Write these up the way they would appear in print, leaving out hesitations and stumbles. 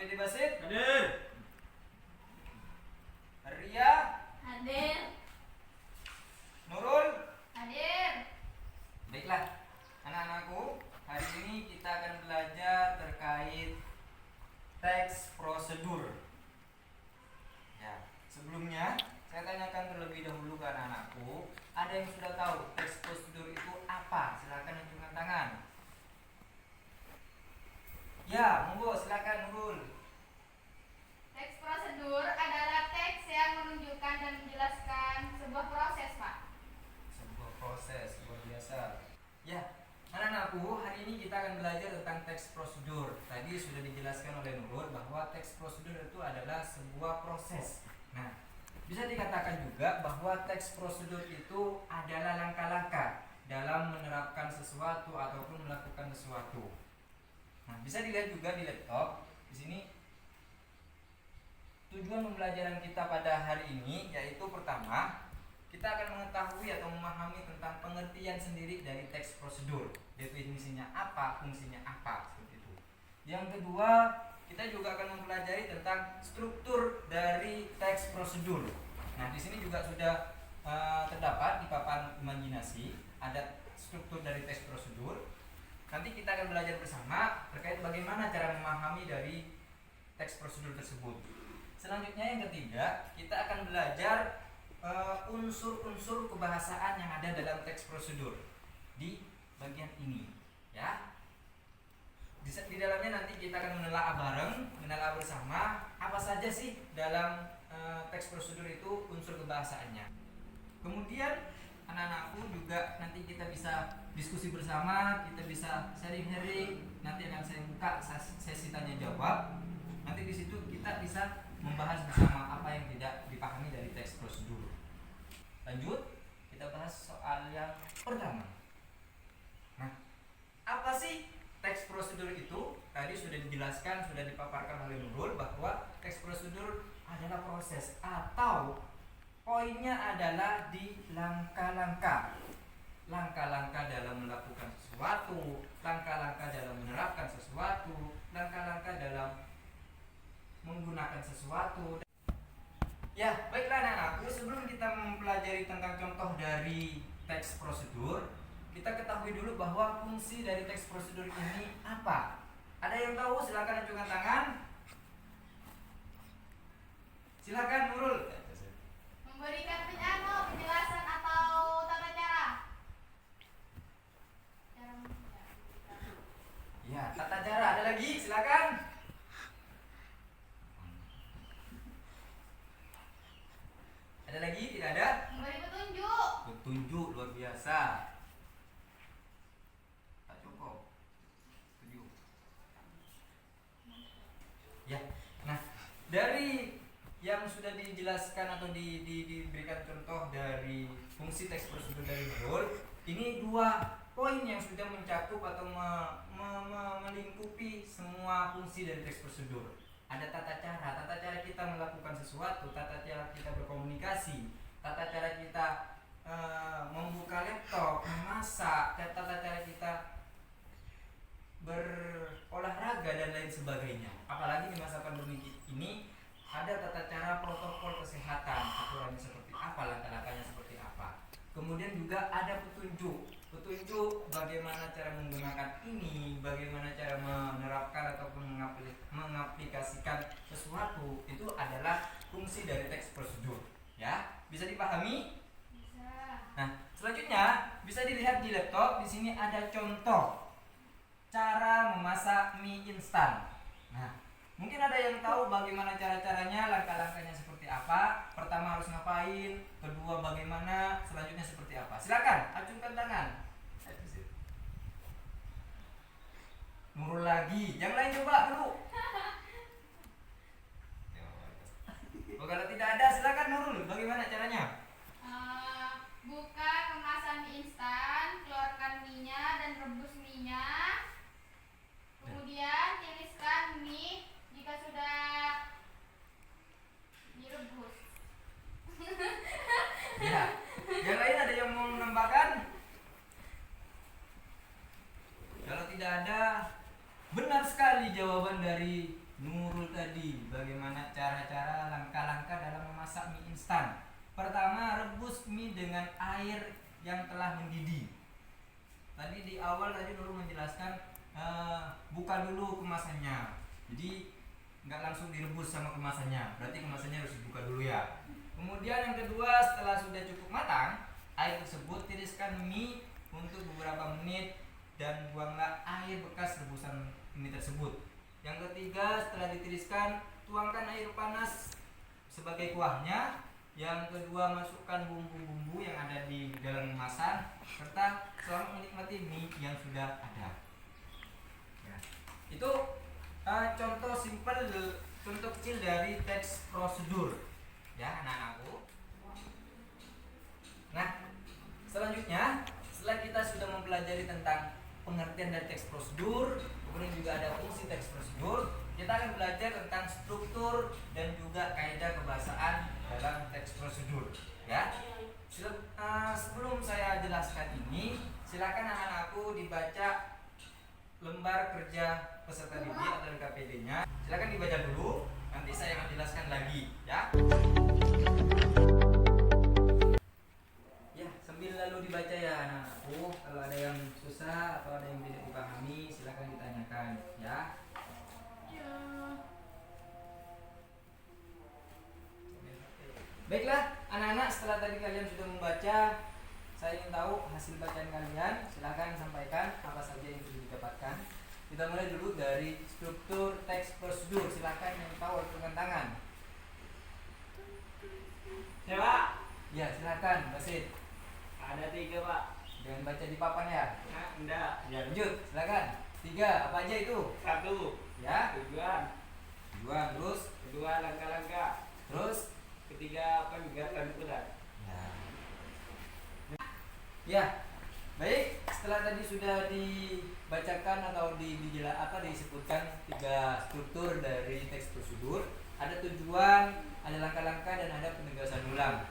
Dede Basit? Hadir. Ria? Hadir. Nurul? Hadir. Baiklah, anak-anakku, hari ini kita akan belajar terkait teks prosedur. Ya, sebelumnya saya tanyakan terlebih dahulu ke anak-anakku, ada yang sudah tahu teks prosedur itu apa? Silakan acungkan tangan. Ya, monggo silakan Nurul. Teks prosedur adalah teks yang menunjukkan dan menjelaskan sebuah proses, Pak. Sebuah proses luar biasa. Ya, anak-anakku, hari ini kita akan belajar tentang teks prosedur. Tadi sudah dijelaskan oleh Nurul bahwa teks prosedur itu adalah sebuah proses. Nah, bisa dikatakan juga bahwa teks prosedur itu adalah langkah-langkah dalam menerapkan sesuatu ataupun melakukan sesuatu. Nah, bisa dilihat juga di laptop. Di sini tujuan pembelajaran kita pada hari ini yaitu pertama, kita akan mengetahui atau memahami tentang pengertian sendiri dari teks prosedur. Definisinya apa, fungsinya apa, seperti itu. Yang kedua, kita juga akan mempelajari tentang struktur dari teks prosedur. Nah, di sini juga sudah terdapat di papan imajinasi ada struktur dari teks prosedur. Nanti kita akan belajar bersama terkait bagaimana cara memahami dari teks prosedur tersebut. Selanjutnya yang ketiga, kita akan belajar unsur-unsur kebahasaan yang ada dalam teks prosedur di bagian ini, ya. Di dalamnya nanti kita akan menelaah bersama apa saja sih dalam teks prosedur itu unsur kebahasaannya. Kemudian anak-anakku juga nanti kita bisa diskusi bersama, kita bisa sharing-sharing. Nanti akan saya buka sesi tanya jawab. Nanti di situ kita bisa membahas bersama apa yang tidak dipahami dari teks prosedur. Lanjut, kita bahas soal yang pertama. Nah, apa sih teks prosedur itu? Tadi sudah dijelaskan, sudah dipaparkan oleh Nurul bahwa teks prosedur adalah proses atau poinnya adalah di langkah-langkah. Langkah-langkah dalam melakukan sesuatu, langkah-langkah dalam menerapkan sesuatu, langkah-langkah dalam menggunakan sesuatu. Ya, baiklah anak-anakku, sebelum kita mempelajari tentang contoh dari teks prosedur, kita ketahui dulu bahwa fungsi dari teks prosedur ini apa. Ada yang tahu? Silakan acungkan tangan. Silakan Nurul. Memberikan penjelasan atau tata cara. Ya, tata cara. Ada lagi? Silakan. Ada lagi? Tidak ada? Memberi petunjuk. Petunjuk luar biasa. Tak cukup. Petunjuk. Ya. Nah, dari yang sudah dijelaskan atau diberikan contoh dari fungsi teks prosedur dari Nurul, ini dua poin yang sudah mencakup atau melingkupi semua fungsi dari teks prosedur. Ada tata cara kita melakukan sesuatu, tata cara kita berkomunikasi, tata cara kita membuka laptop, memasak, tata cara kita berolahraga dan lain sebagainya. Apalagi di masa pandemi ini ada tata cara protokol kesehatan, aturannya seperti apa, langkah-langkahnya seperti apa. Kemudian juga ada petunjuk bagaimana cara menggunakan ini, bagaimana cara menerapkan ataupun mengaplikasikan sesuatu. Itu adalah fungsi dari teks prosedur. Ya, bisa dipahami? Bisa. Nah, selanjutnya bisa dilihat di laptop. Di sini ada contoh cara memasak mie instan. Nah, mungkin ada yang tahu bagaimana cara-caranya, langkah-langkahnya seperti apa. Pertama harus ngapain, kedua bagaimana, selanjutnya seperti apa. Silakan, acungkan tangan. Nurul lagi, yang lain coba dulu. Oh, kalau tidak ada, silakan Nurul. Bagaimana caranya? Buka kemasan mie instan, keluarkan mie-nya dan rebus mie-nya. Kemudian tiriskan mie jika sudah direbus. Ya. Yang lain ada yang mau menambahkan? Kalau tidak ada, benar sekali jawaban dari Nurul tadi. yang telah mendidih. Tadi di awal Nurul menjelaskan buka dulu kemasannya. Jadi nggak langsung direbus sama kemasannya, berarti kemasannya harus dibuka dulu ya. Kemudian yang kedua, setelah sudah cukup matang, air tersebut tiriskan mie untuk beberapa menit dan buanglah air bekas rebusan mie tersebut. Yang ketiga, setelah ditiriskan, tuangkan air panas sebagai kuahnya. Yang kedua, masukkan bumbu-bumbu yang ada di dalam kemasan serta selamat menikmati mie yang sudah ada. Ya. Itu contoh simpel, contoh kecil dari teks prosedur, ya anak-anakku. Nah, selanjutnya setelah kita sudah mempelajari tentang pengertian dari teks prosedur, kemudian juga ada fungsi teks prosedur, kita akan belajar tentang struktur dan juga kaidah kebahasaan dalam teks prosedur, ya. Sebelum saya jelaskan ini, silakan anak-anakku dibaca lembar kerja peserta didik atau LKPD-nya. Silakan dibaca dulu, nanti saya akan jelaskan lagi, ya. Ya, sambil lalu dibaca ya anak-anakku. Kalau ada yang susah atau ada yang tidak dipahami, silakan ditanyakan, ya. Baiklah, anak-anak, setelah tadi kalian sudah membaca, saya ingin tahu hasil bacaan kalian. Silakan sampaikan apa saja yang sudah didapatkan. Kita mulai dulu dari struktur teks prosedur. Silakan yang tahu dengan tangan. Ya Pak, Ya, silakan, Basit. ada 3 Pak. Jangan baca di papan ya. Nah, enggak. Ya, lanjut. Silakan. 3, apa aja itu? 1. Ya. Tujuan. 2, terus. 2. Langkah-langkah. Terus. 3. Penggatan ukuran. Ya. Ya. Baik, setelah tadi sudah dibacakan atau disebutkan 3 struktur dari teks prosedur, ada tujuan, ada langkah-langkah, dan ada penegasan ulang.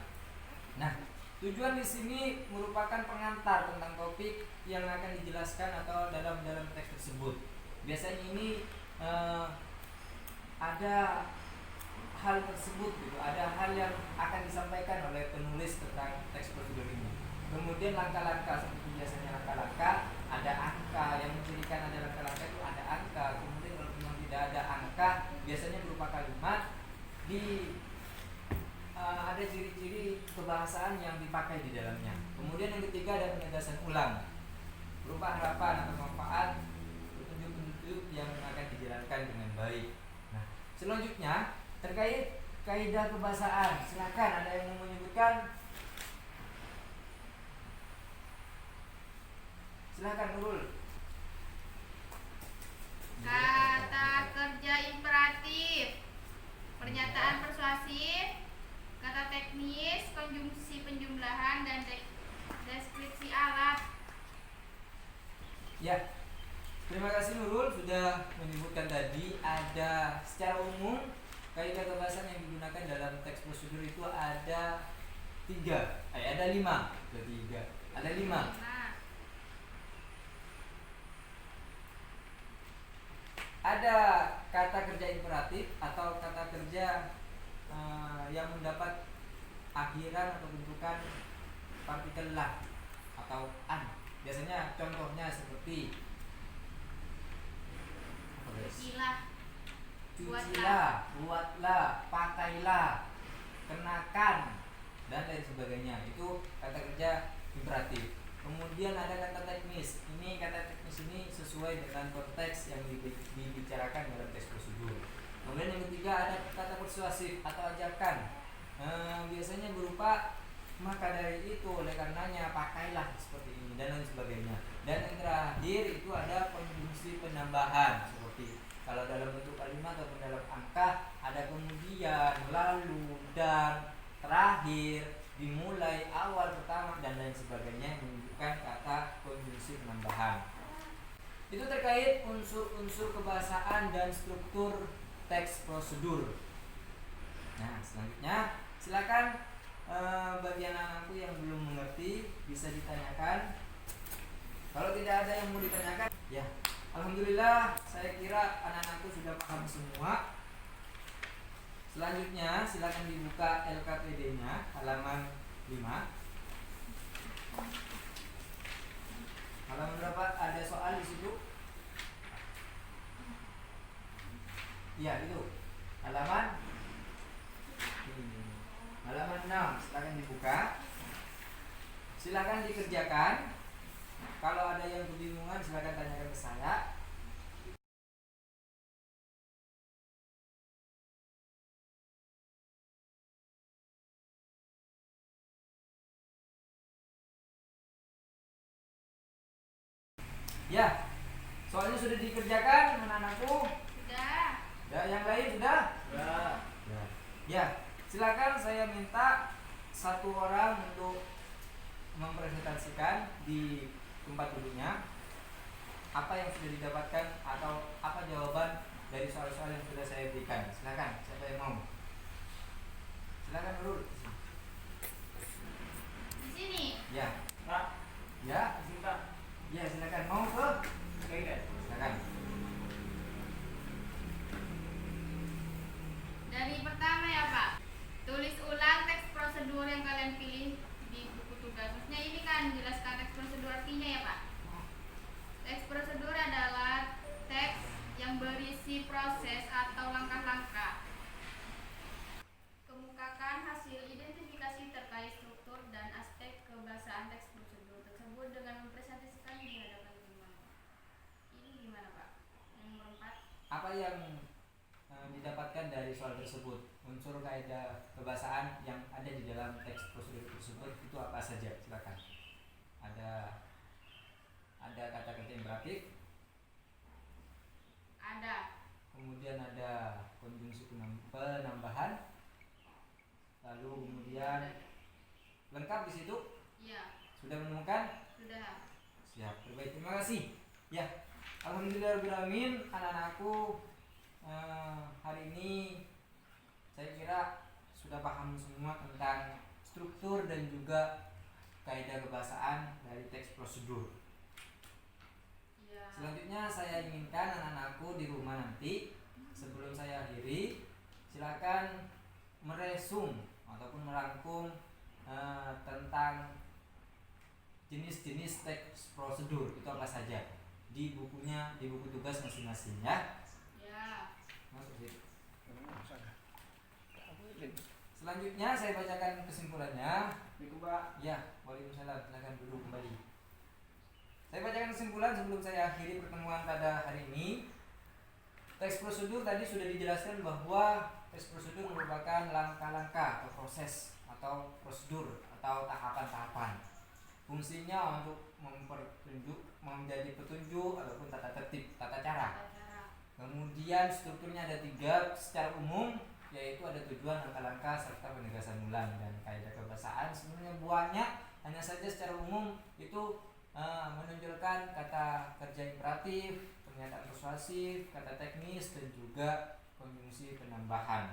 Nah, tujuan di sini merupakan pengantar tentang topik yang akan dijelaskan atau dalam teks tersebut. Biasanya ini ada hal tersebut gitu, ada hal yang akan disampaikan oleh penulis tentang teks prosedur ini. Kemudian langkah-langkah, seperti biasanya langkah-langkah, ada angka yang mencirikan ada langkah-langkah itu ada angka. Kemudian kalau memang tidak ada angka, biasanya berupa kalimat ada ciri-ciri kebahasaan yang dipakai di dalamnya. Kemudian yang ketiga ada penegasan ulang, berupa harapan atau manfaat, petunjuk-petunjuk yang akan dijalankan dengan baik. Nah, selanjutnya terkait kaidah kebahasaan, silakan ada yang mau menyebutkan. Silakan Nurul. Kata kerja imperatif, pernyataan persuasif, kata teknis, konjungsi penjumlahan, dan deskripsi alat. Ya, terima kasih Nurul sudah menyebutkan tadi. Ada secara umum kaidah kebahasaan yang digunakan dalam teks prosedur itu ada 3, ada 5, ada 5. Ada kata kerja imperatif atau kata kerja yang mendapat akhiran atau bentukan partikel lah atau an. Biasanya contohnya seperti cucilah, buatlah, pakailah, kenakan, dan lain sebagainya. Itu kata kerja imperatif. Kemudian ada kata teknis. Ini kata teknis ini sesuai dengan konteks yang dibicarakan dalam teks prosedur. Kemudian yang ketiga ada kata persuasif atau ajakan. Biasanya berupa maka dari itu, oleh karenanya, pakailah seperti ini dan lain sebagainya. Dan yang terakhir itu ada konjungsi penambahan, seperti kalau dalam bentuk kalimat atau dalam angka ada kemudian, lalu, dan, terakhir, dimulai, awal, pertama, dan lain sebagainya yang menunjukkan kata konjungsi penambahan. Itu terkait unsur-unsur kebahasaan dan struktur teks prosedur. Nah, selanjutnya silakan bagi anak-anakku yang belum mengerti bisa ditanyakan. Kalau tidak ada yang mau ditanyakan, ya alhamdulillah, saya kira anak-anakku sudah paham semua. Selanjutnya silakan dibuka LKPD-nya halaman 5. Halaman berapa? Ada soal di situ? Iya, itu. Halaman 6. Silakan dibuka. Silakan dikerjakan. Kalau ada yang kebingungan silakan tanyakan ke saya. Ya, soalnya sudah dikerjakan anak-anakku. Sudah. Ya, yang lain sudah? Ya. Ya, silakan saya minta satu orang untuk mempresentasikan di tempat duduknya apa yang sudah didapatkan atau apa jawaban dari soal-soal yang sudah saya berikan. Silakan, siapa yang mau? Silakan dulu. Di sini. Ya, Pak, ya, di sini Pak. ya silakan mau ke? Oke. Silakan. Dari pertama ya Pak, tulis ulang teks prosedur yang kalian pilih di buku tugas. Maksudnya ini kan jelaskan teks prosedur artinya ya Pak. Teks prosedur adalah teks yang berisi proses atau langkah-langkah. Kemukakan hasil identifikasi terkait struktur dan aspek kebahasaan teks prosedur tersebut dengan mempresentasikan di hadapan lingkungan. Ini gimana Pak? Yang nomor 4. Apa yang didapatkan dari soal tersebut? Unsur kaidah kebahasaan yang ada di dalam teks prosedur tersebut itu apa saja? Silakan. Ada kata-kata imperatif, Ada. kemudian ada konjungsi penambahan, lalu kemudian lengkap di situ. Iya. Sudah menemukan? Sudah. Siap, terbaik, terima kasih. Ya, alhamdulillahirobbilalamin, anak-anakku hari ini saya kira sudah paham semua tentang struktur dan juga kaidah kebahasaan dari teks prosedur. Iya. Selanjutnya saya inginkan anak-anakku di rumah nanti sebelum saya akhiri silakan meresum ataupun merangkum tentang jenis-jenis teks prosedur itu apa saja di bukunya, di buku tugas masing-masing ya. Ya. Masuk situ. Selanjutnya saya bacakan kesimpulannya. Assalamualaikum Pak. Ya, waalaikumsalam. Silakan duduk kembali. Saya bacakan kesimpulan sebelum saya akhiri pertemuan pada hari ini. Teks prosedur tadi sudah dijelaskan bahwa teks prosedur merupakan langkah-langkah atau proses atau prosedur atau tahapan-tahapan. Fungsinya untuk menjadi petunjuk ataupun tata tertib, tata cara. Kemudian strukturnya ada 3 secara umum, yaitu ada tujuan, langkah-langkah, serta penegasan ulang. Dan kaidah kebahasaan sebenarnya banyak, hanya saja secara umum itu menunjukkan kata kerja imperatif, pernyataan persuasif, kata teknis, dan juga konjungsi penambahan.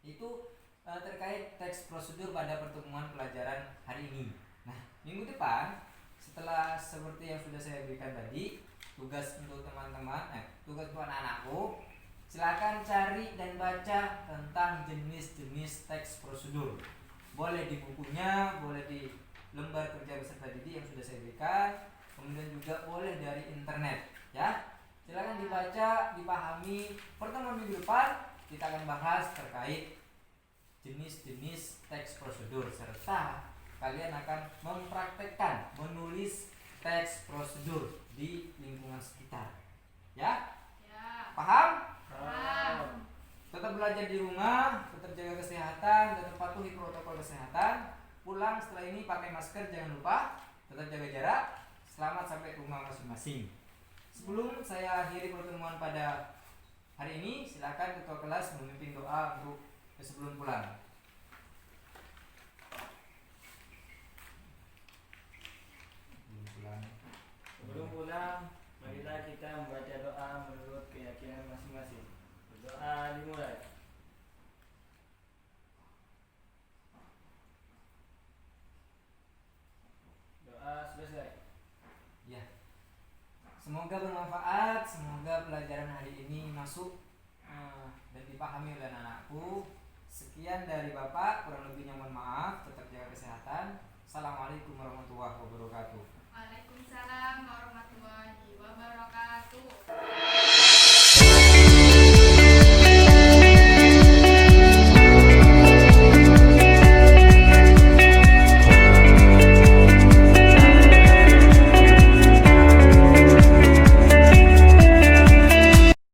Itu terkait teks prosedur pada pertemuan pelajaran hari ini. Nah, minggu depan setelah seperti yang sudah saya berikan tadi, tugas untuk teman-teman, tugas untuk anak-anakku, silakan cari dan baca tentang jenis-jenis teks prosedur. Boleh di bukunya, boleh di lembar kerja beserta didik yang sudah saya berikan, kemudian juga boleh dari internet, ya. Silakan dibaca, dipahami. Pertemuan minggu depan kita akan bahas terkait jenis-jenis teks prosedur serta kalian akan mempraktekkan menulis teks prosedur di lingkungan sekitar. Ya? Ya. Paham? Paham. Tetap belajar di rumah, tetap jaga kesehatan, tetap patuhi protokol kesehatan. Pulang setelah ini pakai masker, jangan lupa. Tetap jaga jarak. Selamat sampai ke rumah masing-masing. Sebelum saya akhiri pertemuan pada hari ini, silakan ketua kelas memimpin doa untuk sebelum pulang. Sebelum pulang, marilah kita membaca doa menurut keyakinan masing-masing. Berdoa dimulai. Doa selesai. Ya. Semoga bermanfaat, semoga pelajaran hari ini masuk dan dipahami oleh anak-anakku. Sekian dari Bapak, kurang lebihnya mohon maaf, tetap jaga kesehatan. Assalamualaikum warahmatullahi wabarakatuh.